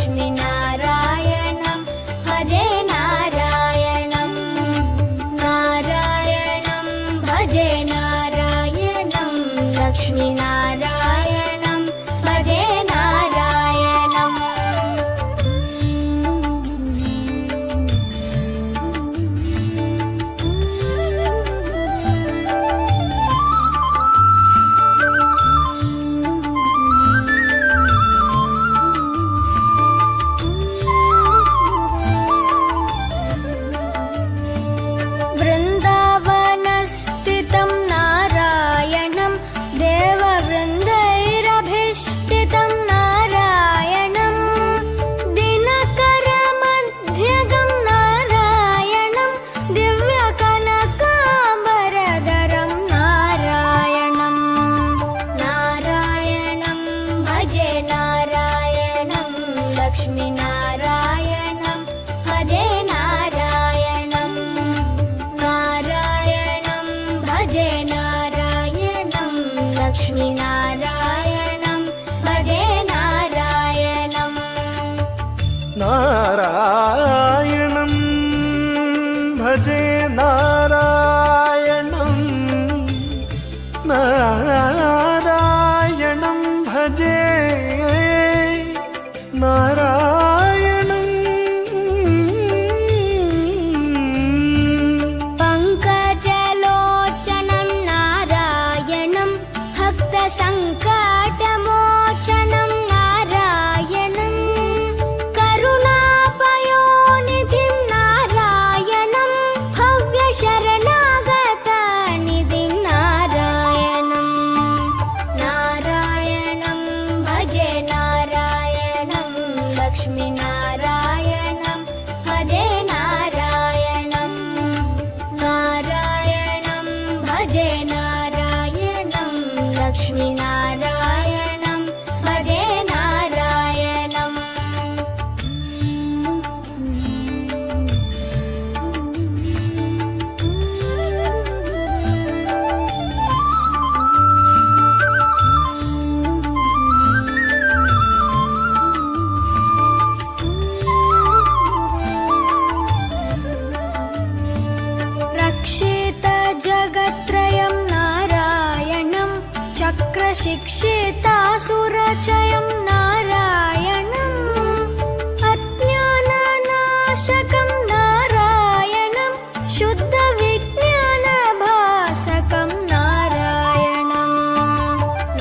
लक्ष्मीनारायणं भजे नारायणं नारायणं भजे नारायणं लक्ष्मीनारायणं भजे नारायणम् वृन्दावनस्थितं नारायणं देववृन्दैरभीष्टितं नारायणं दिनकरमध्यगं नारायणं दिव्यकनकाम्बरधरं नारायणं नारायणं भजे नारायणं लक्ष्मीनारायणं भजे नारायणं नारायणं भजे नारायणं लक्ष्मीनारायणं भजे नारायणम् नारायणं भजे नारायणं नारायणं भजे नारायणम् पङ्कजलोचनं नारायणं भक्तसङ्कटमोचनं नारायणं करुणापयोनिधिं नारायणं भव्यशरणागतनिधिं नारायणं नारायणं भजे नारायणं लक्ष्मीनारायणं भजे नारायणं नारायणं भजे नारायणं लक्ष्मीनारायणं भजे नारायणम् रक्षितजगत्त्रयं नारायणं चक्रशिक्षितासुरचयं नारायणम् अज्ञाननाशकं नारायणं शुद्धविज्ञानभासकं नारायणं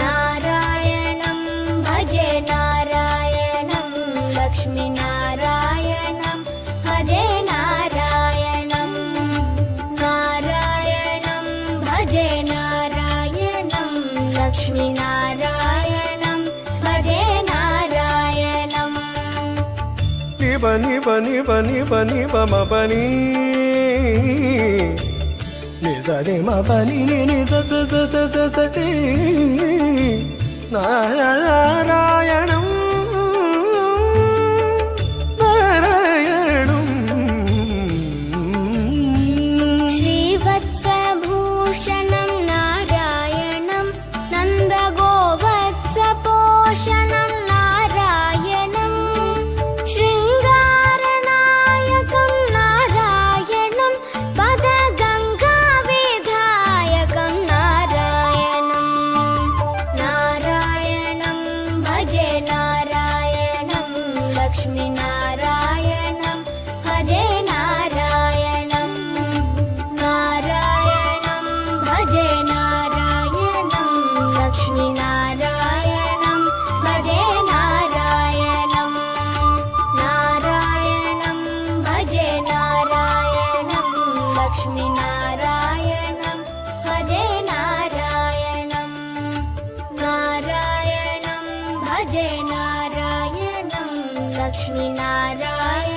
नारायणं भजे नारायणं लक्ष्मीनारायणं भजे नारायणं नारायणं भजे नारायणं लक्ष्मीनारायणं भजे नारायणम् निब निब निब निब निब मबनी निज नि मबनी नि नि द द द द द द दी नारायणं नारायणं श्रीवत्सभूषणं नारायणं नन्दगोवत्सपोषणं नारायणं शृङ्गारनायकं नारायणं पदगङ्गाविधायकं नारायणं नारायणं भजे नारायणं लक्ष्मीनारायणं भजे नारायणं नारायणं भजे नारायणं लक्ष्मीनारायणं भजे नारायणं नारायणं भजे नारायणं लक्ष्मीनारायणं भजे नारायणं नारायणं भजे नारायणं लक्ष्मीनारायणं